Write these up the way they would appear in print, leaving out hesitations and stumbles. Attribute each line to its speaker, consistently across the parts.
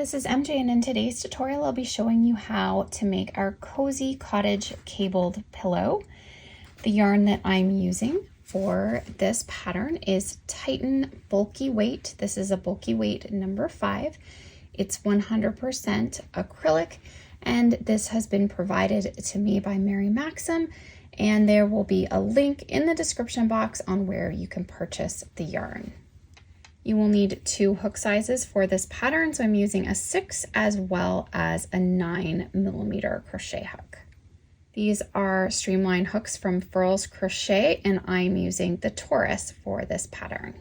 Speaker 1: this is MJ, and in today's tutorial I'll be showing you how to make our Cozy Cottage Cabled Pillow. The yarn that I'm using for this pattern is Titan Bulky Weight. This is a bulky weight number 5. It's 100% acrylic, and this has been provided to me by Mary Maxim, and there will be a link in the description box on where you can purchase the yarn. You will need 2 hook sizes for this pattern, so I'm using a 6 as well as a 9mm crochet hook. These are streamline hooks from Furls Crochet, and I'm using the Taurus for this pattern.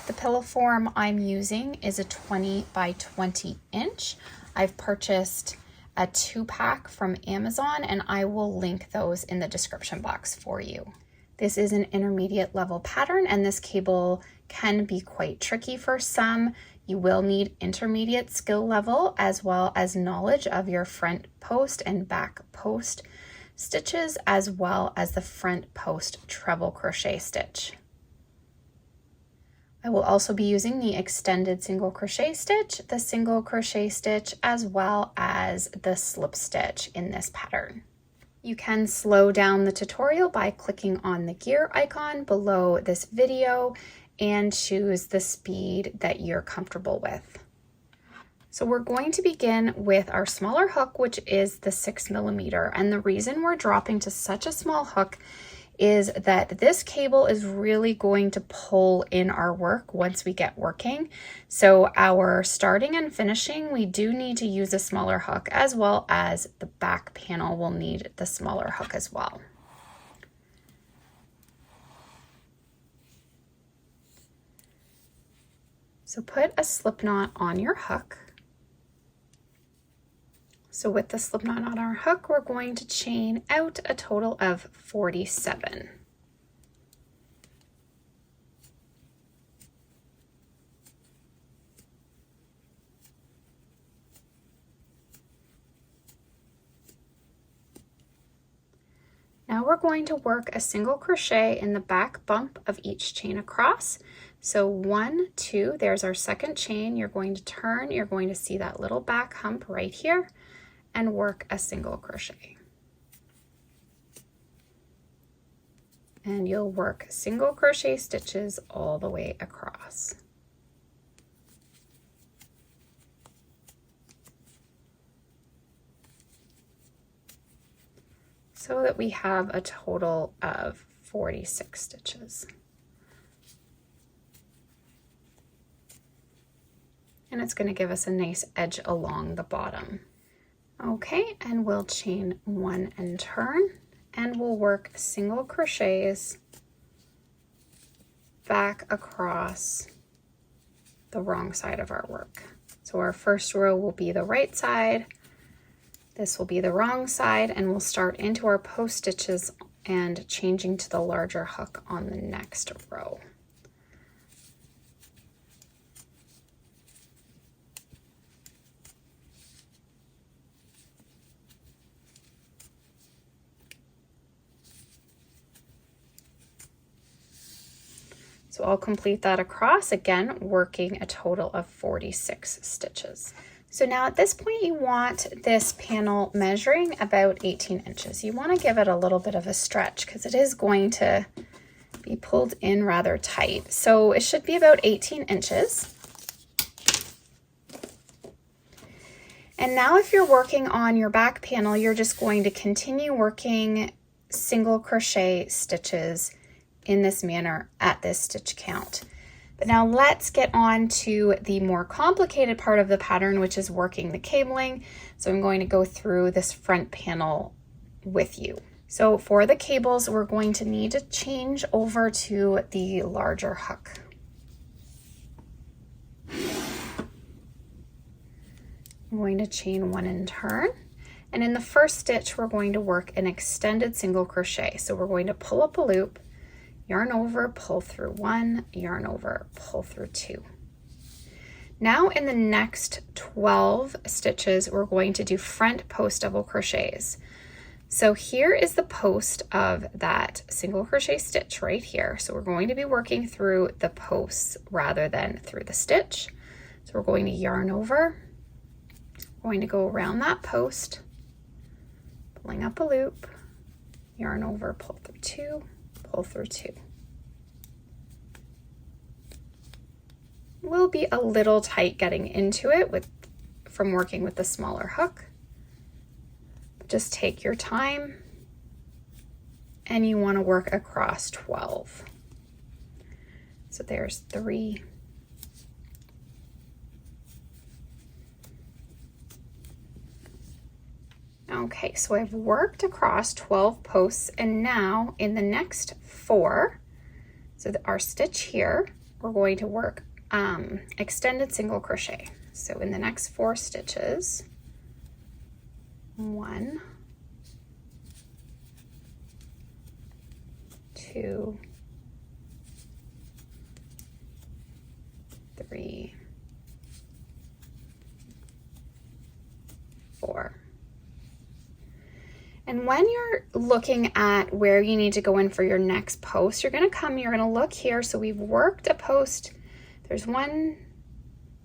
Speaker 1: The pillow form I'm using is a 20 by 20 inch. I've purchased a 2-pack from Amazon, and I will link those in the description box for you. This is an intermediate level pattern, and this cable can be quite tricky for some. You will need intermediate skill level as well as knowledge of your front post and back post stitches, as well as the front post treble crochet stitch. I will also be using the extended single crochet stitch, the single crochet stitch, as well as the slip stitch in this pattern. You can slow down the tutorial by clicking on the gear icon below this video and choose the speed that you're comfortable with. So we're going to begin with our smaller hook, which is the 6mm. And the reason we're dropping to such a small hook is that this cable is really going to pull in our work once we get working. So our starting and finishing, we do need to use a smaller hook, as well as the back panel will need the smaller hook as well. So put a slip knot on your hook. So with the slip knot on our hook, we're going to chain out a total of 47. Now we're going to work a single crochet in the back bump of each chain across. So 1, 2, there's our second chain. You're going to turn, you're going to see that little back hump right here, and work a single crochet. And you'll work single crochet stitches all the way across. So that we have a total of 46 stitches. And it's going to give us a nice edge along the bottom. Okay, and we'll chain 1 and turn, and we'll work single crochets back across the wrong side of our work. So our first row will be the right side, this will be the wrong side, and we'll start into our post stitches and changing to the larger hook on the next row. So I'll complete that across, again, working a total of 46 stitches. So now at this point, you want this panel measuring about 18 inches. You want to give it a little bit of a stretch because it is going to be pulled in rather tight. So it should be about 18 inches. And now if you're working on your back panel, you're just going to continue working single crochet stitches in this manner at this stitch count. But now let's get on to the more complicated part of the pattern, which is working the cabling. So I'm going to go through this front panel with you. So for the cables, we're going to need to change over to the larger hook. I'm going to chain 1 and turn. And in the first stitch, we're going to work an extended single crochet. So we're going to pull up a loop, yarn over, pull through 1, yarn over, pull through 2. Now in the next 12 stitches, we're going to do front post double crochets. So here is the post of that single crochet stitch right here. So we're going to be working through the posts rather than through the stitch. So we're going to yarn over, We're going to go around that post, pulling up a loop, yarn over, pull through two, pull through two. Will be a little tight getting into it from working with the smaller hook. Just take your time, and you want to work across 12. So there's 3. Okay, so I've worked across 12 posts, and now in the next 4, so our stitch here, we're going to work extended single crochet. So in the next 4 stitches, 1, 2, 3, 4. And when you're looking at where you need to go in for your next post, you're going to look here. So we've worked a post. There's 1,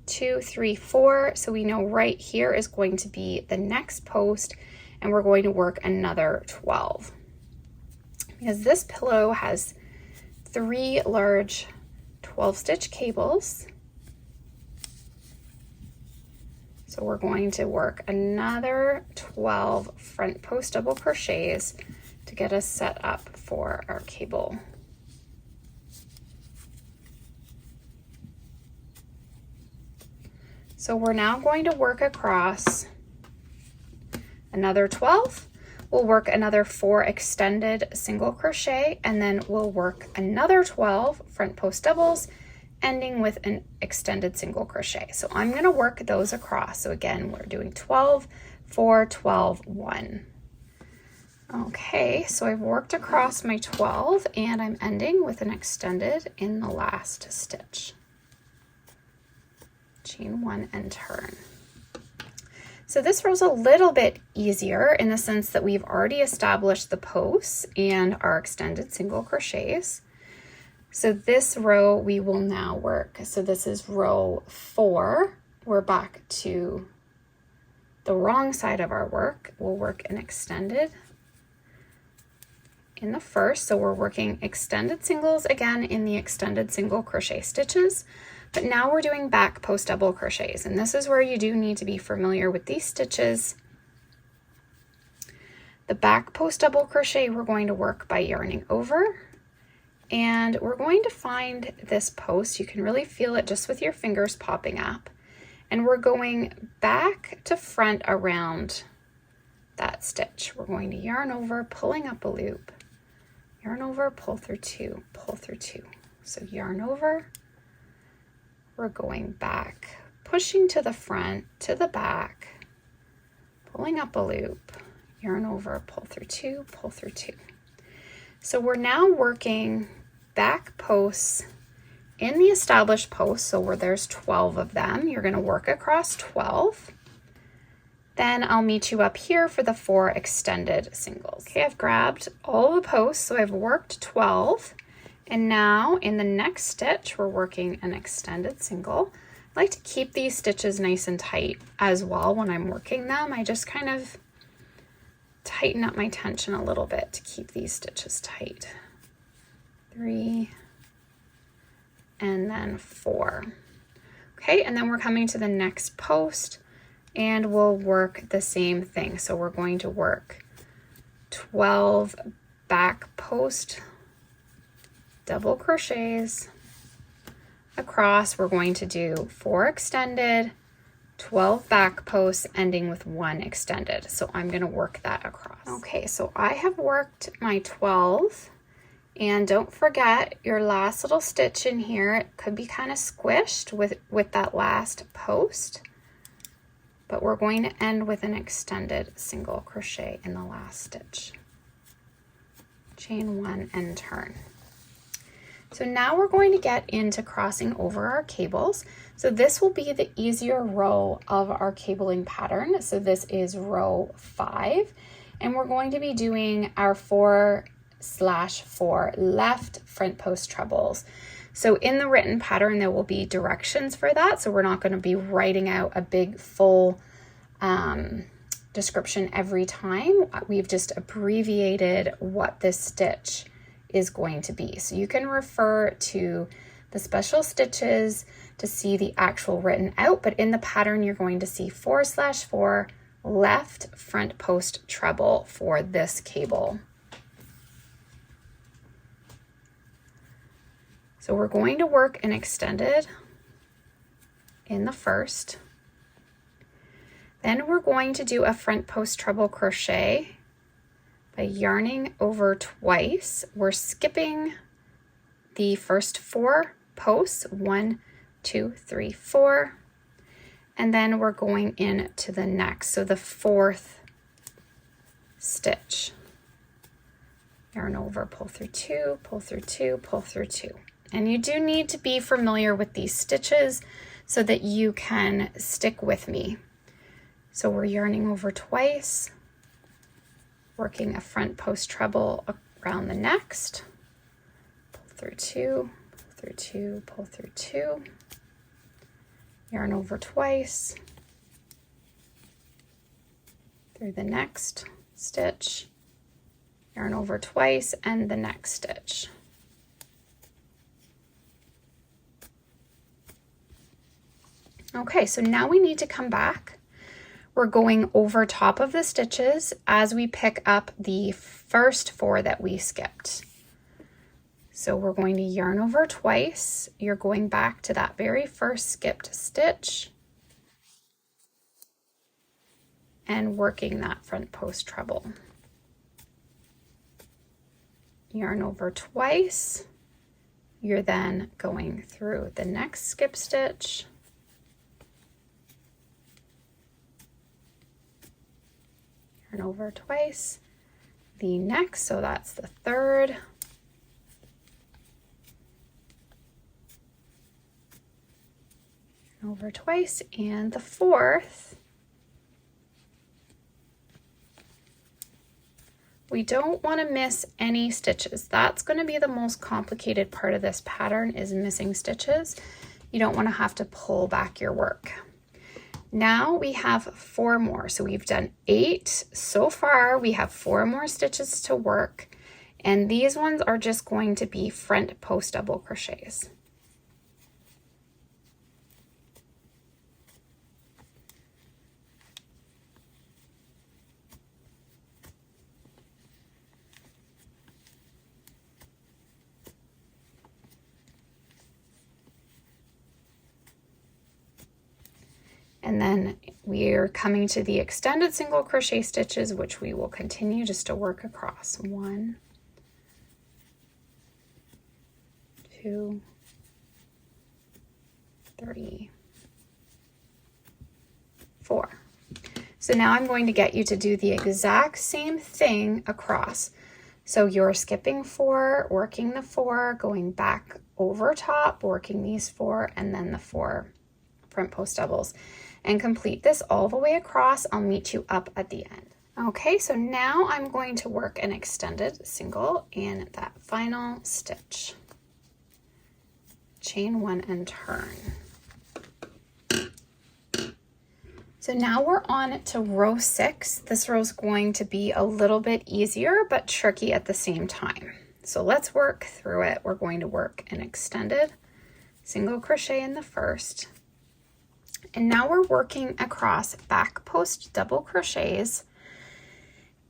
Speaker 1: 2, 3, 4. So we know right here is going to be the next post, and we're going to work another 12. Because this pillow has 3 large 12-stitch cables. So we're going to work another 12 front post double crochets to get us set up for our cable. So we're now going to work across another 12. We'll work another 4 extended single crochet, and then we'll work another 12 front post doubles, ending with an extended single crochet. So I'm going to work those across. So again, we're doing 12, 4, 12, 1. Okay, so I've worked across my 12, and I'm ending with an extended in the last stitch. Chain 1 and turn. So this row's a little bit easier in the sense that we've already established the posts and our extended single crochets. So this row we will now work. So this is row 4. We're back to the wrong side of our work. We'll work an extended in the first. So we're working extended singles again in the extended single crochet stitches. But now we're doing back post double crochets, and this is where you do need to be familiar with these stitches. The back post double crochet we're going to work by yarning over, and we're going to find this post. You can really feel it just with your fingers popping up, and we're going back to front around that stitch. We're going to yarn over, pulling up a loop, yarn over, pull through 2, pull through 2. So yarn over, we're going back, pushing to the front, to the back, pulling up a loop, yarn over, pull through 2, pull through 2. So we're now working back posts in the established posts. So where there's 12 of them, you're going to work across 12. Then I'll meet you up here for the 4 extended singles. Okay, I've grabbed all the posts, so I've worked 12. And now in the next stitch, we're working an extended single. I like to keep these stitches nice and tight as well when I'm working them. I just kind of tighten up my tension a little bit to keep these stitches tight. 3, and then 4. Okay, and then we're coming to the next post, and we'll work the same thing. So we're going to work 12 back post double crochets across. We're going to do 4 extended, 12 back posts, ending with 1 extended. So I'm going to work that across. Okay, so I have worked my 12, and don't forget your last little stitch in here. It could be kind of squished with that last post, but we're going to end with an extended single crochet in the last stitch. Chain 1 and turn. So now we're going to get into crossing over our cables. So this will be the easier row of our cabling pattern. So this is row 5, and we're going to be doing our 4/4 left front post trebles. So in the written pattern, there will be directions for that. So we're not going to be writing out a big full description every time. We've just abbreviated what this stitch is going to be. So you can refer to the special stitches to see the actual written out, but in the pattern you're going to see 4/4 left front post treble for this cable. So we're going to work an extended in the first. Then we're going to do a front post treble crochet by yarning over twice. We're skipping the first 4 posts, 1, 2, 3, 4, and then we're going into the next, so the 4th stitch. Yarn over, pull through 2, pull through 2, pull through 2. And you do need to be familiar with these stitches so that you can stick with me. So we're yarning over twice, working a front post treble around the next, pull through 2, pull through 2, pull through 2, yarn over twice, through the next stitch, yarn over twice, and the next stitch. Okay, so now we need to come back. We're going over top of the stitches as we pick up the first 4 that we skipped. So we're going to yarn over twice. You're going back to that very first skipped stitch and working that front post treble. Yarn over twice. You're then going through the next skip stitch, yarn over twice, the next, so that's the 3rd, yarn over twice, and the 4th. We don't want to miss any stitches. That's going to be the most complicated part of this pattern, is missing stitches. You don't want to have to pull back your work. Now we have 4 more. So we've done 8 so far. We have 4 more stitches to work. And these ones are just going to be front post double crochets. And then we're coming to the extended single crochet stitches, which we will continue just to work across. 1, 2, 3, 4. So now I'm going to get you to do the exact same thing across. So you're skipping 4, working the 4, going back over top, working these 4, and then the 4 front post doubles. And complete this all the way across. I'll meet you up at the end. Okay, so now I'm going to work an extended single in that final stitch. Chain 1 and turn. So now we're on to row 6. This row is going to be a little bit easier but tricky at the same time. So let's work through it. We're going to work an extended single crochet in the first. And now we're working across back post double crochets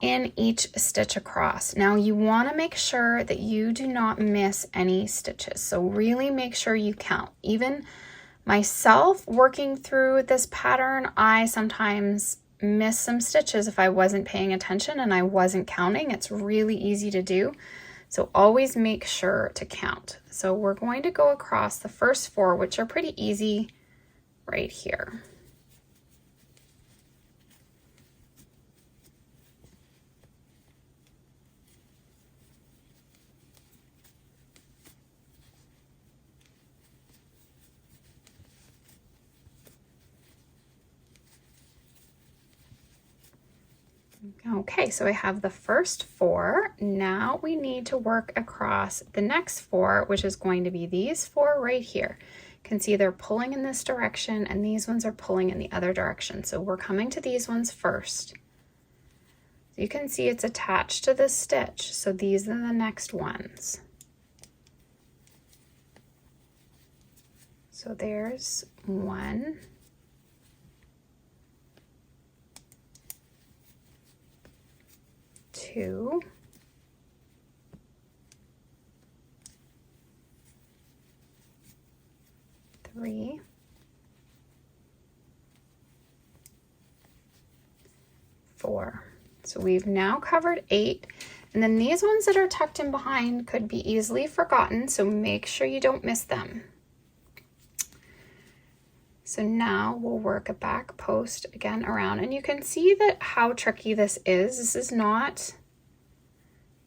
Speaker 1: in each stitch across. Now you want to make sure that you do not miss any stitches. So really make sure you count. Even myself working through this pattern, I sometimes miss some stitches if I wasn't paying attention and I wasn't counting. It's really easy to do. So always make sure to count. So we're going to go across the first 4, which are pretty easy right here. Okay, so I have the first 4. Now we need to work across the next 4, which is going to be these 4 right here. You can see they're pulling in this direction and these ones are pulling in the other direction. So we're coming to these ones first. You can see it's attached to this stitch. So these are the next ones. So there's 1, 2, 3, 4. So we've now covered 8. And then these ones that are tucked in behind could be easily forgotten, so make sure you don't miss them. So now we'll work a back post again around, and you can see that how tricky this is. This is not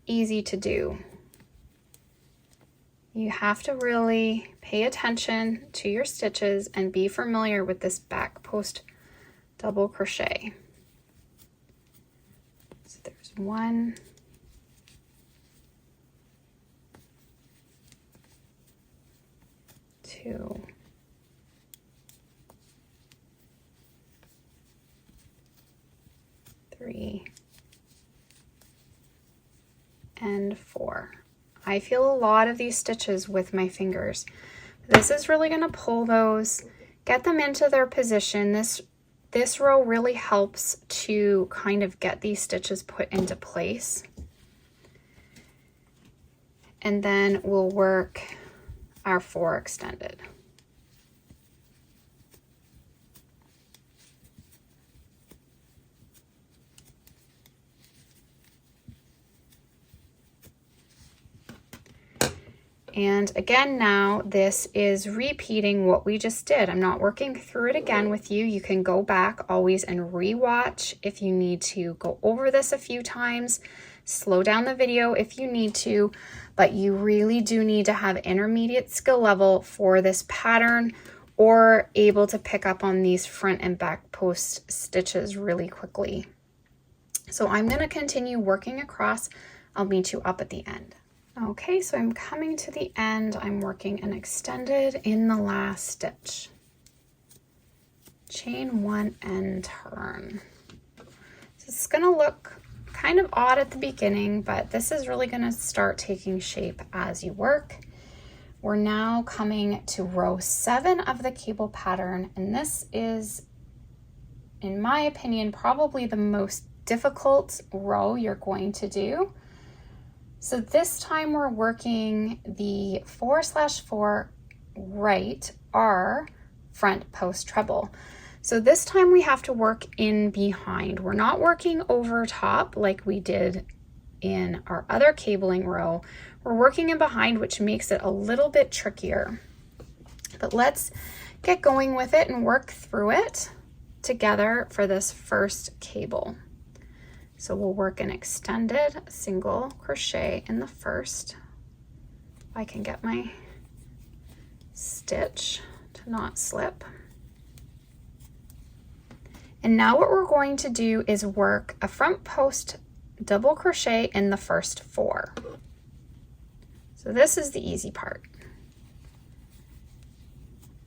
Speaker 1: easy to do. You have to really pay attention to your stitches and be familiar with this back post double crochet. So there's 1, 2, 3, and 4. I feel a lot of these stitches with my fingers. This is really going to pull those, get them into their position. This row really helps to kind of get these stitches put into place. And then we'll work our 4 extended. And again, now this is repeating what we just did. I'm not working through it again with you. You can go back always and re-watch if you need to go over this a few times. Slow down the video if you need to, but you really do need to have intermediate skill level for this pattern or able to pick up on these front and back post stitches really quickly. So I'm going to continue working across. I'll meet you up at the end. Okay, so I'm coming to the end. I'm working an extended in the last stitch. Chain 1 and turn. So it's going to look kind of odd at the beginning, but this is really going to start taking shape as you work. We're now coming to row 7 of the cable pattern, and this is, in my opinion, probably the most difficult row you're going to do. So this time we're working the 4/4 right R front post treble. So this time we have to work in behind. We're not working over top like we did in our other cabling row. We're working in behind, which makes it a little bit trickier. But let's get going with it and work through it together for this first cable. So we'll work an extended single crochet in the first. If I can get my stitch to not slip. And now what we're going to do is work a front post double crochet in the first 4. So this is the easy part.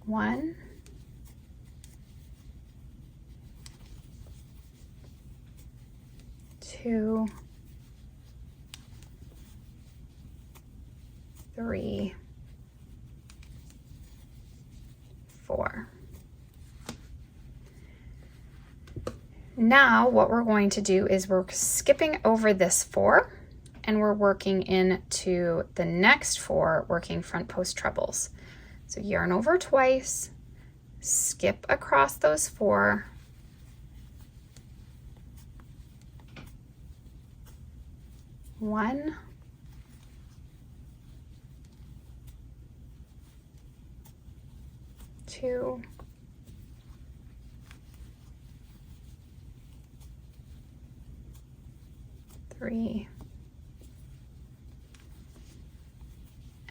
Speaker 1: 1, 2, 3, 4. Now what we're going to do is we're skipping over this 4 and we're working into the next 4, working front post trebles. So yarn over twice, skip across those 4, one, two, three,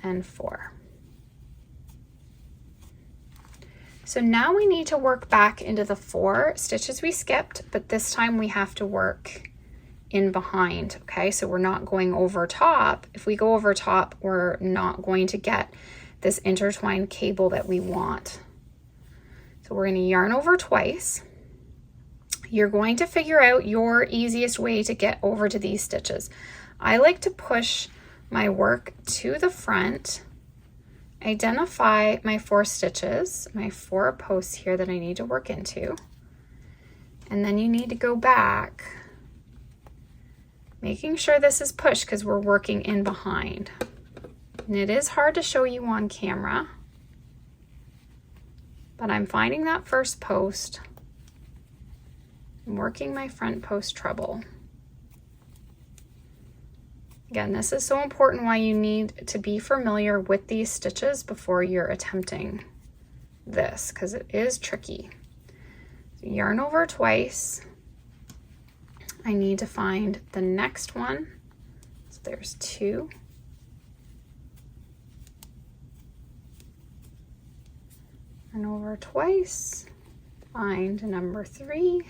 Speaker 1: and 4. So now we need to work back into the 4 stitches we skipped, but this time we have to work in behind, okay? So we're not going over top. If we go over top, we're not going to get this intertwined cable that we want. So we're going to yarn over twice. You're going to figure out your easiest way to get over to these stitches. I like to push my work to the front, identify my 4 stitches, my 4 posts here that I need to work into, and then you need to go back, making sure this is pushed because we're working in behind. And it is hard to show you on camera, but I'm finding that first post, I'm working my front post treble. Again, this is so important why you need to be familiar with these stitches before you're attempting this, because it is tricky. So yarn over twice. I need to find the next one. So there's 2. Yarn over twice, find number 3.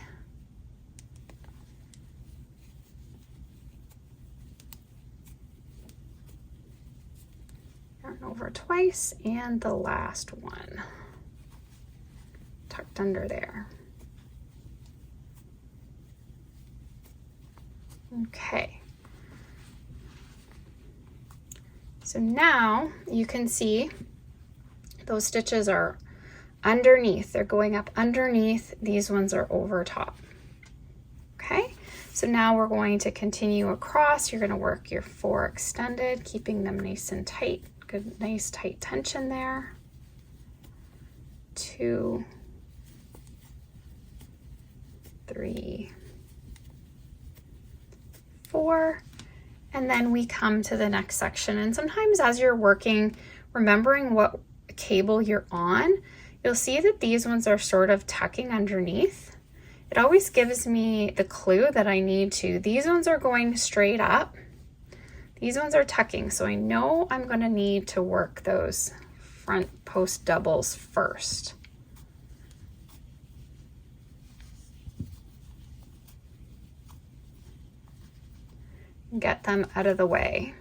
Speaker 1: Yarn over twice, and the last one tucked under there. Okay, so now you can see those stitches are underneath, they're going up underneath, these ones are over top. Okay, so now we're going to continue across. You're going to work your 4 extended, keeping them nice and tight. Good, nice tight tension there. 2, 3, 4, and then we come to the next section. And sometimes as you're working, remembering what cable you're on, you'll see that these ones are sort of tucking underneath. It always gives me the clue that I need to. These ones are going straight up. These ones are tucking, so I know I'm going to need to work those front post doubles first. Get them out of the way.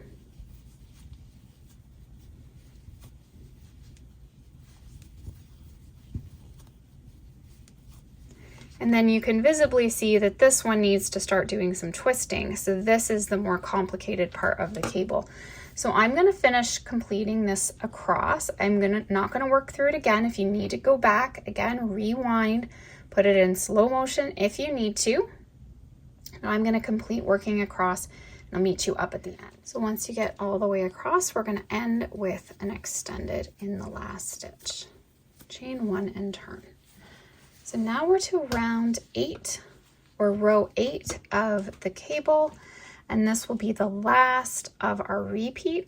Speaker 1: And then you can visibly see that this one needs to start doing some twisting. So this is the more complicated part of the cable. So I'm going to finish completing this across. I'm not going to work through it again. If you need to go back, again, rewind, put it in slow motion if you need to. Now I'm going to complete working across, and I'll meet you up at the end. So once you get all the way across, we're going to end with an extended in the last stitch. Chain 1 and turn. So now we're to round 8 or row 8 of the cable, and this will be the last of our repeat,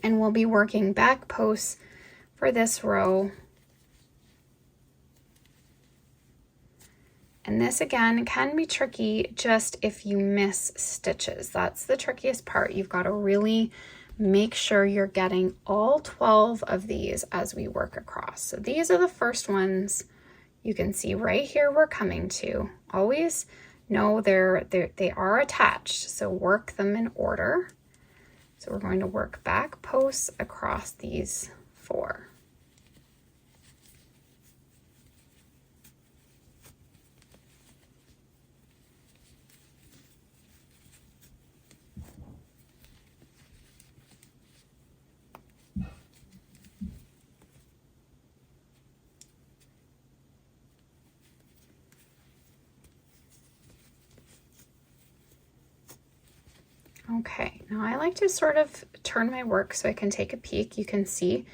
Speaker 1: and we'll be working back posts for this row. And this again can be tricky just if you miss stitches. That's the trickiest part. You've got to really make sure you're getting all 12 of these as we work across. So these are the first ones. You can see right here we're coming to. Always know they are attached, so work them in order. So we're going to work back posts across these 4. Okay, now I like to sort of turn my work so I can take a peek. You can see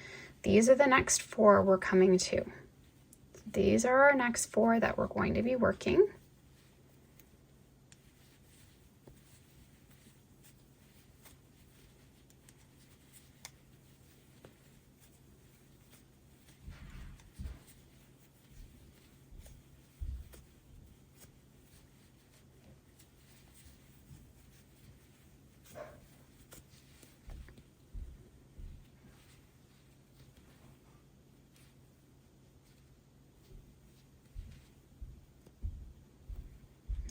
Speaker 1: these are the next 4 we're coming to. These are our next 4 that we're going to be working.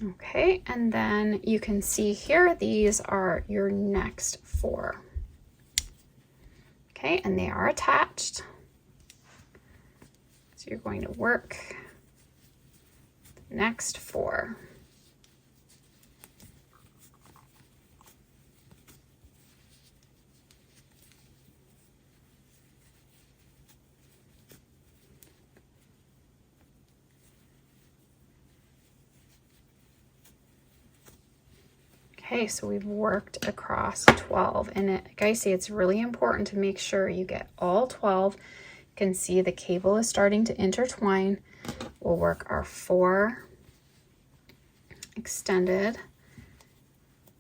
Speaker 1: Okay, and then you can see here, these are your next 4. Okay, and they are attached. So you're going to work the next 4. Okay, so we've worked across 12, and like I say, it's really important to make sure you get all 12. You can see the cable is starting to intertwine. We'll work our 4 extended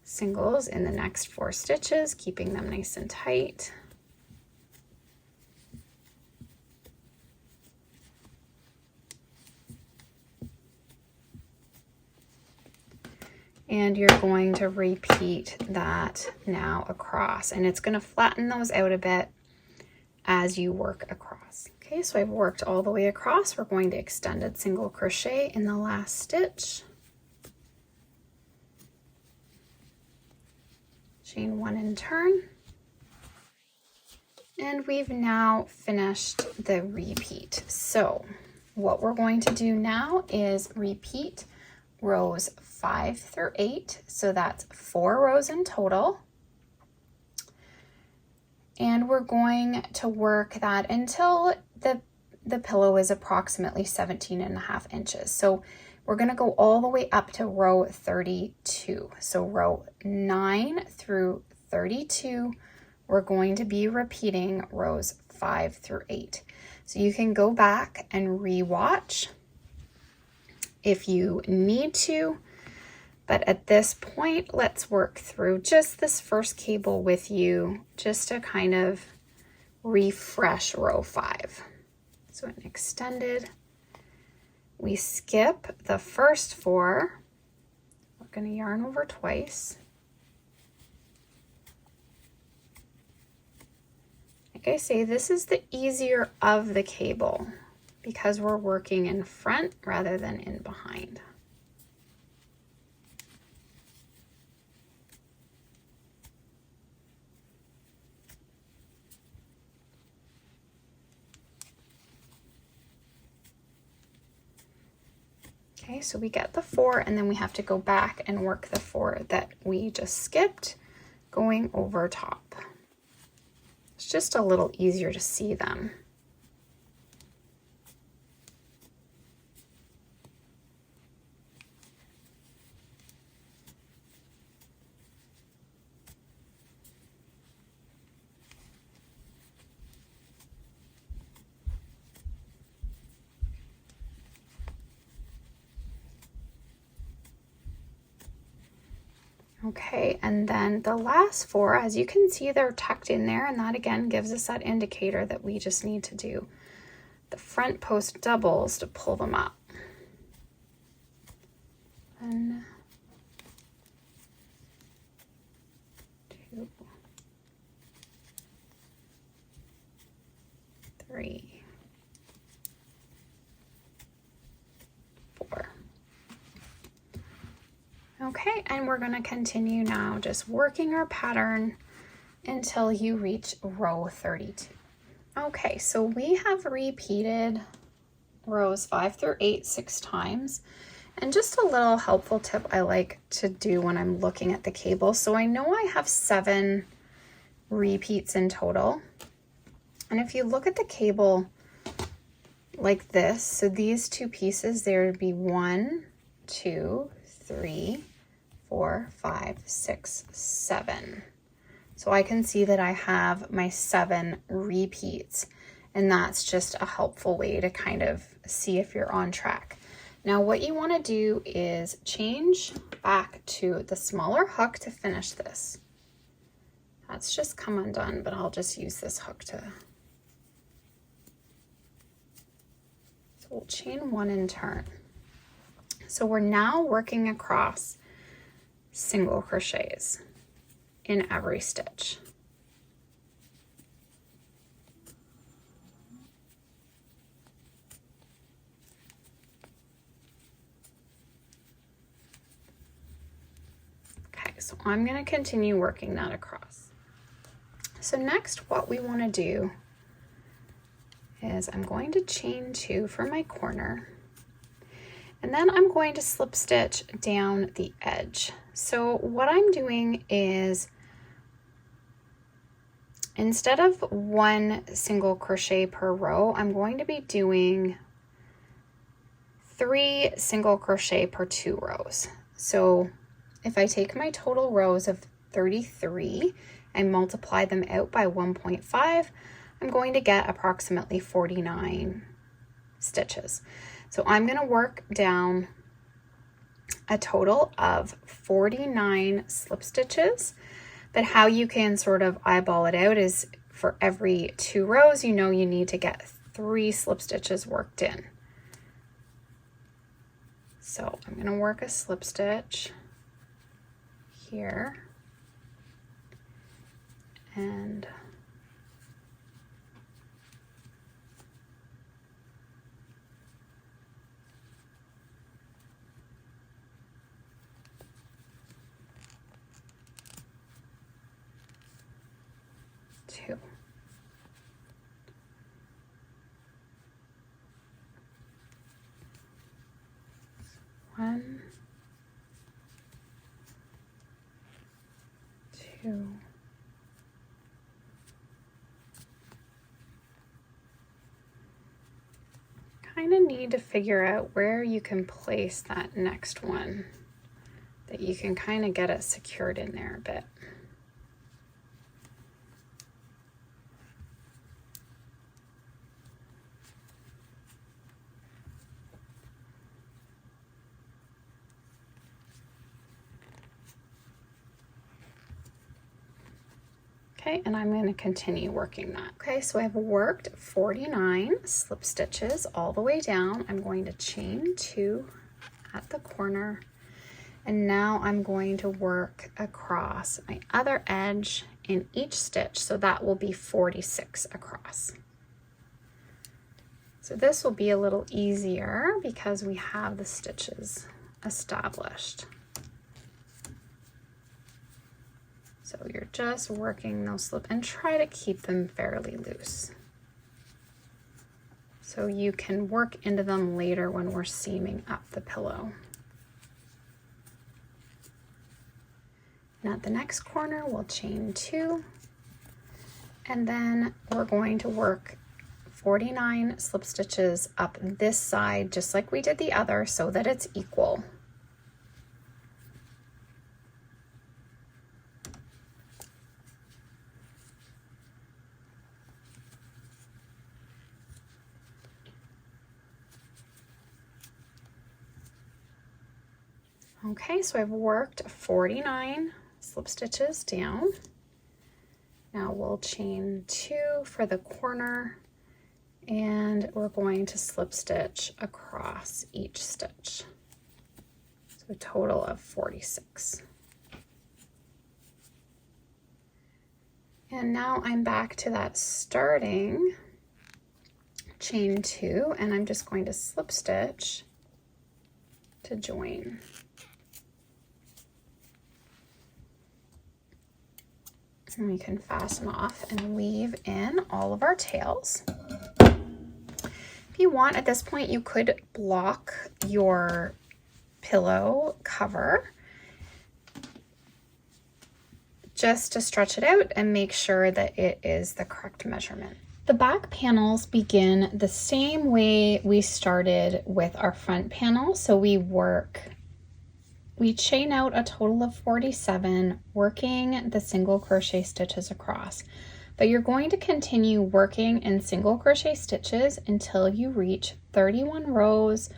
Speaker 1: singles in the next 4 stitches, keeping them nice and tight. And you're going to repeat that now across, and it's going to flatten those out a bit as you work across. Okay, so I've worked all the way across. We're going to extended single crochet in the last stitch. Chain 1 and turn. And we've now finished the repeat. So what we're going to do now is repeat rows 5 through 8. So that's 4 rows in total. And we're going to work that until the pillow is approximately 17.5 inches. So we're going to go all the way up to row 32. So row 9 through 32, we're going to be repeating rows 5 through 8. So you can go back and re-watch if you need to. But at this point, let's work through just this first cable with you, just to kind of refresh row 5. So an extended, we skip the first 4. We're going to yarn over twice. Like I say, this is the easier of the cable because we're working in front rather than in behind. Okay, so we get the 4, and then we have to go back and work the 4 that we just skipped, going over top. It's just a little easier to see them. Okay, and then the last 4, as you can see, they're tucked in there, and that again gives us that indicator that we just need to do the front post doubles to pull them up. 1, 2, 3, 4. Okay, and we're going to continue now just working our pattern until you reach row 32. Okay, so we have repeated rows 5 through 8 6 times. And just a little helpful tip I like to do when I'm looking at the cable. So I know I have 7 repeats in total. And if you look at the cable like this, so these 2 pieces, there would be 1, 2, 3, 4, 5, 6, 7. So I can see that I have my 7 repeats, and that's just a helpful way to kind of see if you're on track. Now what you want to do is change back to the smaller hook to finish this. That's just come undone, but I'll just use this hook to. So we'll chain 1 and turn. So we're now working across single crochets in every stitch. Okay, so I'm going to continue working that across. So next what we want to do is I'm going to chain 2 for my corner, and then I'm going to slip stitch down the edge. So what I'm doing is, instead of 1 single crochet per row, I'm going to be doing 3 single crochet per 2 rows. So if I take my total rows of 33 and multiply them out by 1.5, I'm going to get approximately 49 stitches. So I'm going to work down a total of 49 slip stitches, but how you can sort of eyeball it out is for every 2 rows, you know you need to get 3 slip stitches worked in. So I'm going to work a slip stitch here and two. One, two, kind of need to figure out where you can place that next one, that you can kind of get it secured in there a bit. Okay, and I'm going to continue working that. Okay, so I've worked 49 slip stitches all the way down. I'm going to chain 2 at the corner, and now I'm going to work across my other edge in each stitch, so that will be 46 across. So this will be a little easier because we have the stitches established. So you're just working those slip and try to keep them fairly loose, so you can work into them later when we're seaming up the pillow. Now at the next corner, we'll chain 2, and then we're going to work 49 slip stitches up this side, just like we did the other, so that it's equal. Okay, so I've worked 49 slip stitches down. Now we'll chain 2 for the corner, and we're going to slip stitch across each stitch. So a total of 46. And now I'm back to that starting chain 2, and I'm just going to slip stitch to join. And we can fasten off and weave in all of our tails. If you want, at this point, you could block your pillow cover just to stretch it out and make sure that it is the correct measurement. The back panels begin the same way we started with our front panel. So we chain out a total of 47, working the single crochet stitches across. But you're going to continue working in single crochet stitches until you reach 31 rows,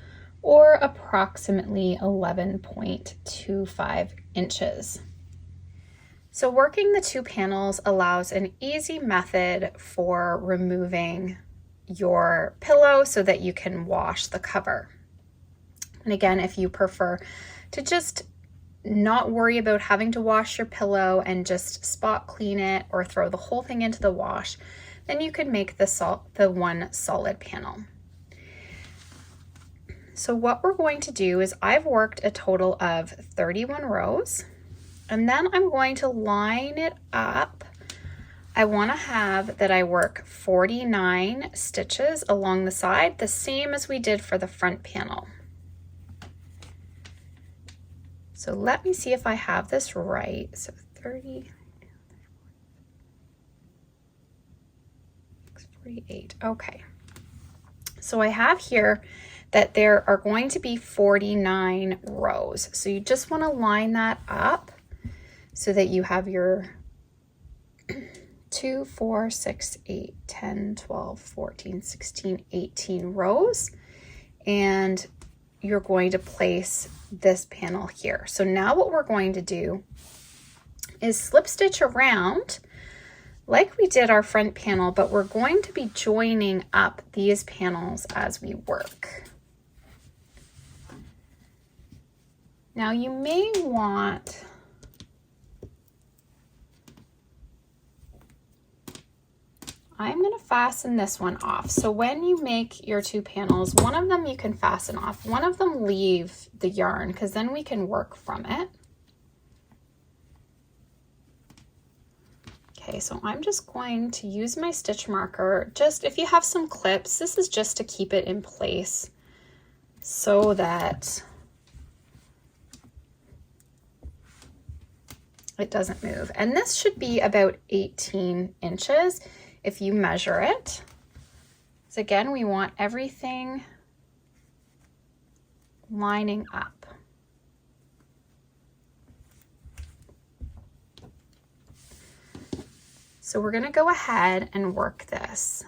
Speaker 1: or approximately 11.25 inches. So working the 2 panels allows an easy method for removing your pillow so that you can wash the cover. And again, if you prefer to just not worry about having to wash your pillow and just spot clean it or throw the whole thing into the wash, then you could make the one solid panel. So what we're going to do is I've worked a total of 31 rows, and then I'm going to line it up I want to have that I work 49 stitches along the side, the same as we did for the front panel. So let me see if I have this right. So 30, 48, okay. So I have here that there are going to be 49 rows. So you just want to line that up so that you have your 2, 4, 6, 8, 10, 12, 14, 16, 18 rows. And you're going to place this panel here. So now what we're going to do is slip stitch around like we did our front panel, but we're going to be joining up these panels as we work. Now you may want I'm going to fasten this one off. So when you make your two panels, one of them you can fasten off, one of them leave the yarn because then we can work from it. Okay, so I'm just going to use my stitch marker. Just if you have some clips, this is just to keep it in place so that it doesn't move. And this should be about 18 inches if you measure it. So again, we want everything lining up. So we're going to go ahead and work this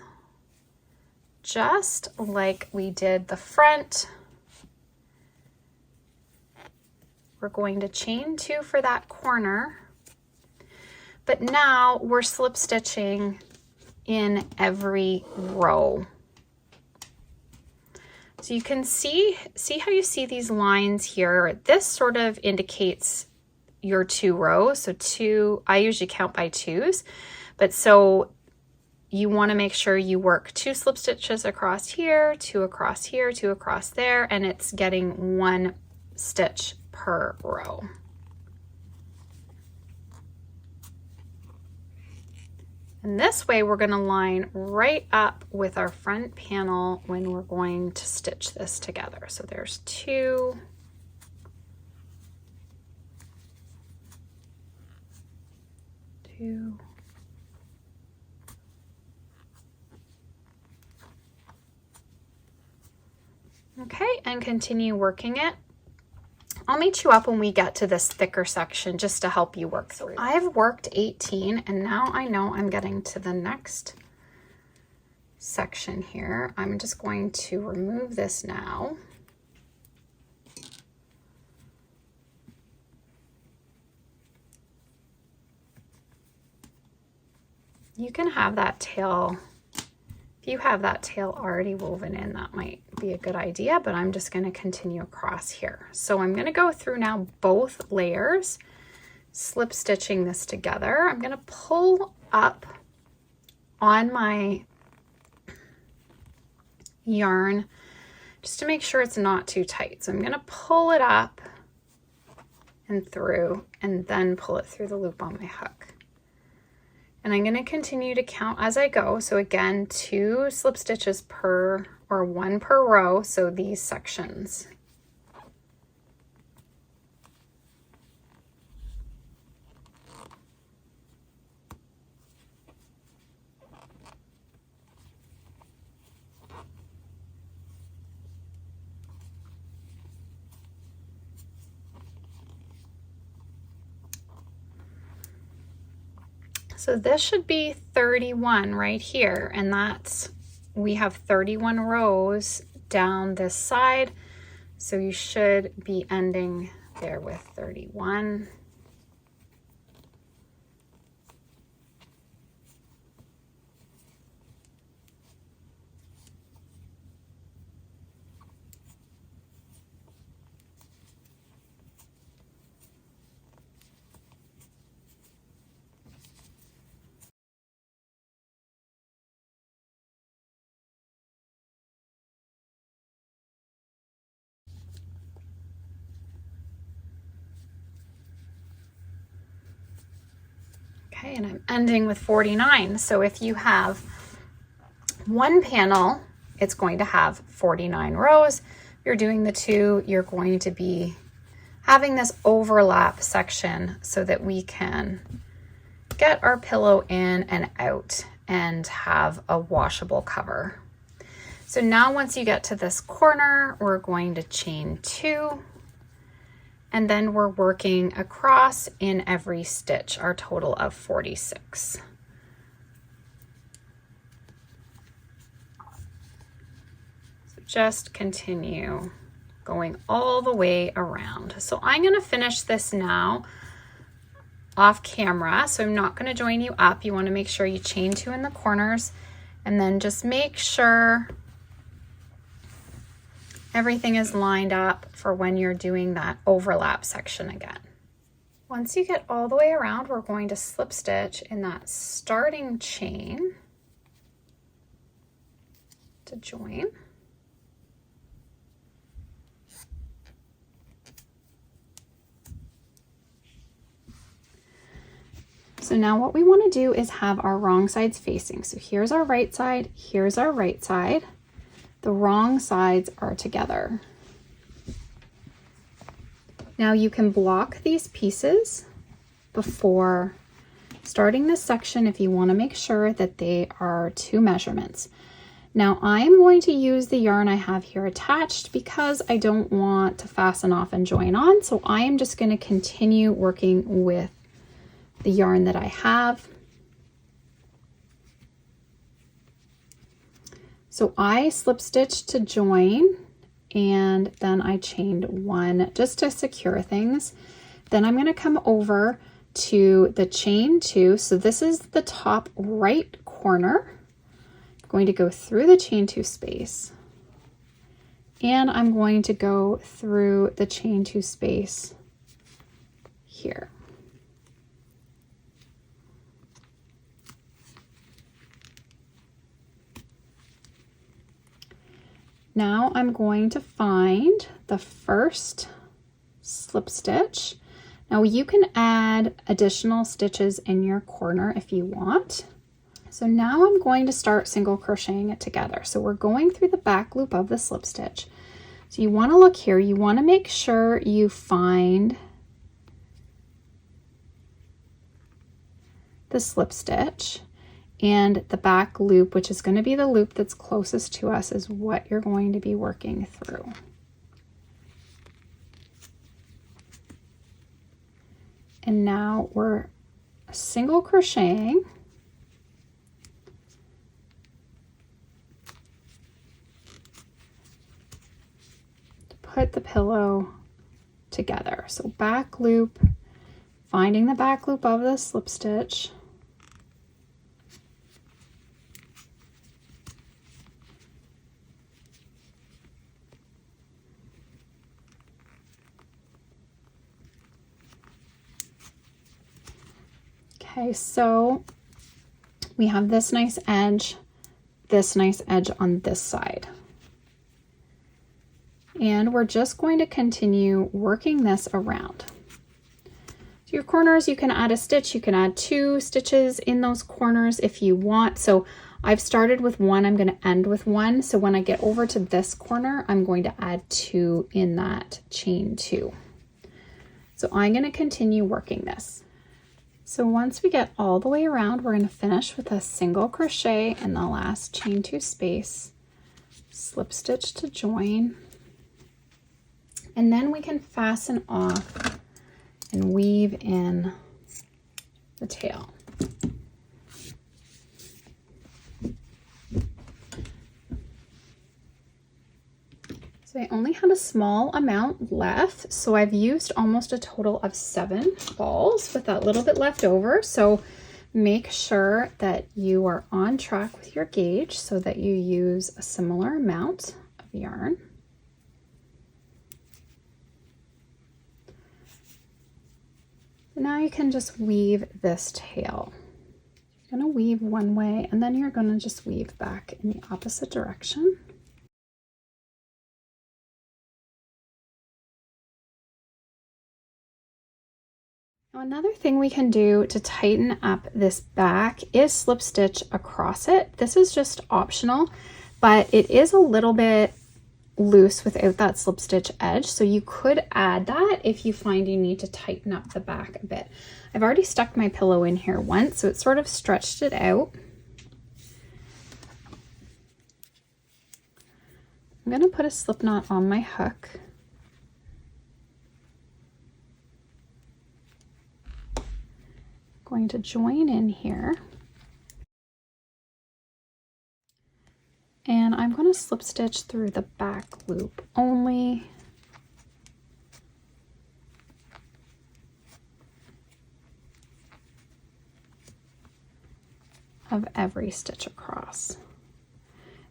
Speaker 1: just like we did the front. We're going to chain 2 for that corner, but now we're slip stitching in every row. So you can see how you see these lines here. This sort of indicates your 2 rows. So 2, I usually count by 2s, but so you want to make sure you work 2 slip stitches across here, 2 across here, 2 across there, and it's getting 1 stitch per row. And this way we're going to line right up with our front panel when we're going to stitch this together. So there's 2, 2, okay, and continue working it. I'll meet you up when we get to this thicker section just to help you work through. I've worked 18 and now I know I'm getting to the next section here. I'm just going to remove this now. You can have that tail, if you have that tail already woven in, that might be a good idea, but I'm just going to continue across here. So I'm going to go through now both layers, slip stitching this together. I'm going to pull up on my yarn just to make sure it's not too tight. So I'm going to pull it up and through and then pull it through the loop on my hook. And I'm going to continue to count as I go. So again, 2 slip stitches per, or 1 per row. So these sections. So this should be 31 right here, and that's, we have 31 rows down this side, so you should be ending there with 31. Okay, and I'm ending with 49. So if you have one panel, it's going to have 49 rows. If you're doing the two, you're going to be having this overlap section so that we can get our pillow in and out and have a washable cover. So now once you get to this corner, we're going to chain 2, and then we're working across in every stitch, our total of 46. So just continue going all the way around. So I'm going to finish this now off camera, so I'm not going to join you up. You want to make sure you chain 2 in the corners, and then just make sure everything is lined up for when you're doing that overlap section again. Once you get all the way around, we're going to slip stitch in that starting chain to join. So now what we want to do is have our wrong sides facing. So here's our right side, here's our right side. The wrong sides are together. Now you can block these pieces before starting this section if you want to make sure that they are 2 measurements. Now I'm going to use the yarn I have here attached because I don't want to fasten off and join on. So I am just going to continue working with the yarn that I have. So I slip stitched to join, and then I chained 1 just to secure things. Then I'm going to come over to the chain 2. So this is the top right corner. I'm going to go through the chain 2 space, and I'm going to go through the chain 2 space here. Now I'm going to find the first slip stitch. Now you can add additional stitches in your corner if you want. So now I'm going to start single crocheting it together. So we're going through the back loop of the slip stitch. So you want to look here, you want to make sure you find the slip stitch. And the back loop, which is going to be the loop that's closest to us, is what you're going to be working through. And now we're single crocheting to put the pillow together. So back loop, finding the back loop of the slip stitch, okay, so we have this nice edge on this side. And we're just going to continue working this around. So your corners, you can add a stitch, you can add 2 stitches in those corners if you want. So I've started with 1, I'm going to end with 1. So when I get over to this corner, I'm going to add 2 in that chain 2. So I'm going to continue working this. So once we get all the way around, we're going to finish with a single crochet in the last chain 2 space, slip stitch to join, and then we can fasten off and weave in the tail. So I only had a small amount left, so I've used almost a total of 7 balls with that little bit left over. So make sure that you are on track with your gauge so that you use a similar amount of yarn. Now you can just weave this tail. You're going to weave one way, and then you're going to just weave back in the opposite direction. another thing we can do to tighten up this back is slip stitch across it. This is just optional, but it is a little bit loose without that slip stitch edge, so you could add that if you find you need to tighten up the back a bit. I've already stuck my pillow in here once, so it sort of stretched it out. I'm going to put a slip knot on my hook. Going to join in here, and I'm going to slip stitch through the back loop only. Of every stitch across.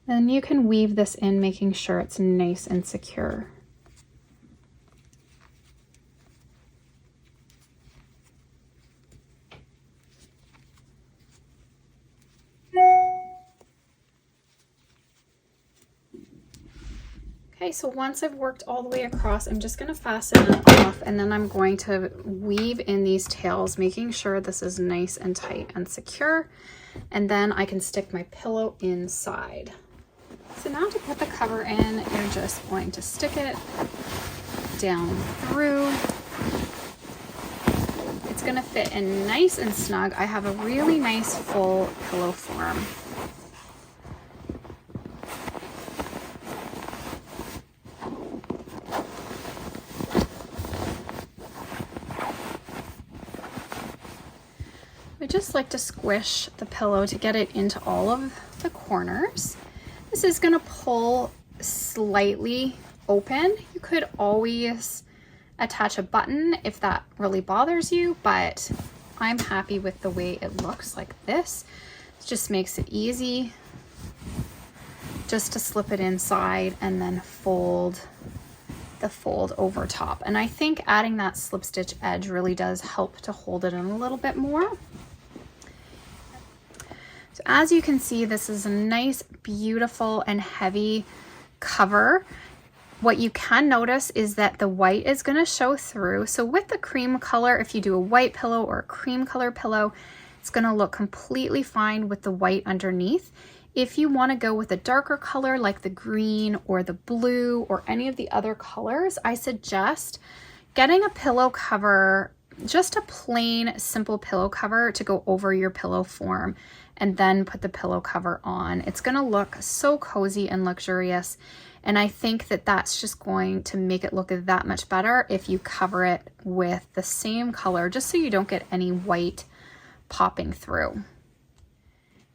Speaker 1: Then you can weave this in, making sure it's nice and secure. Okay, so once I've worked all the way across, I'm just going to fasten it off, and then I'm going to weave in these tails, making sure this is nice and tight and secure, and then I can stick my pillow inside. So now to put the cover in, you're just going to stick it down through. It's going to fit in nice and snug. I have a really nice full pillow form. I just like to squish the pillow to get it into all of the corners. This is going to pull slightly open. You could always attach a button if that really bothers you, but I'm happy with the way it looks like this. It just makes it easy just to slip it inside and then fold the fold over top. And I think adding that slip stitch edge really does help to hold it in a little bit more. So as you can see, this is a nice, beautiful, and heavy cover. What you can notice is that the white is going to show through. So with the cream color, if you do a white pillow or a cream color pillow, it's going to look completely fine with the white underneath. If you want to go with a darker color like the green or the blue or any of the other colors, I suggest getting a pillow cover, just a plain, simple pillow cover to go over your pillow form, and then put the pillow cover on. It's going to look so cozy and luxurious, and I think that that's just going to make it look that much better if you cover it with the same color, just so you don't get any white popping through.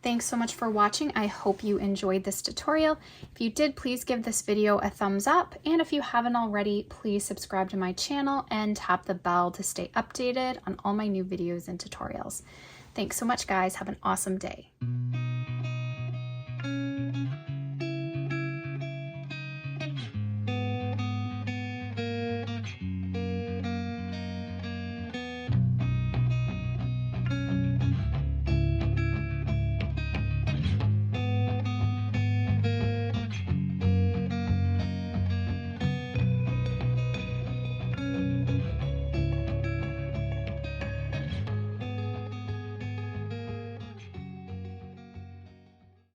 Speaker 1: Thanks so much for watching. I hope you enjoyed this tutorial. If you did, please give this video a thumbs up, and if you haven't already, please subscribe to my channel and tap the bell to stay updated on all my new videos and tutorials. Thanks so much, guys. Have an awesome day.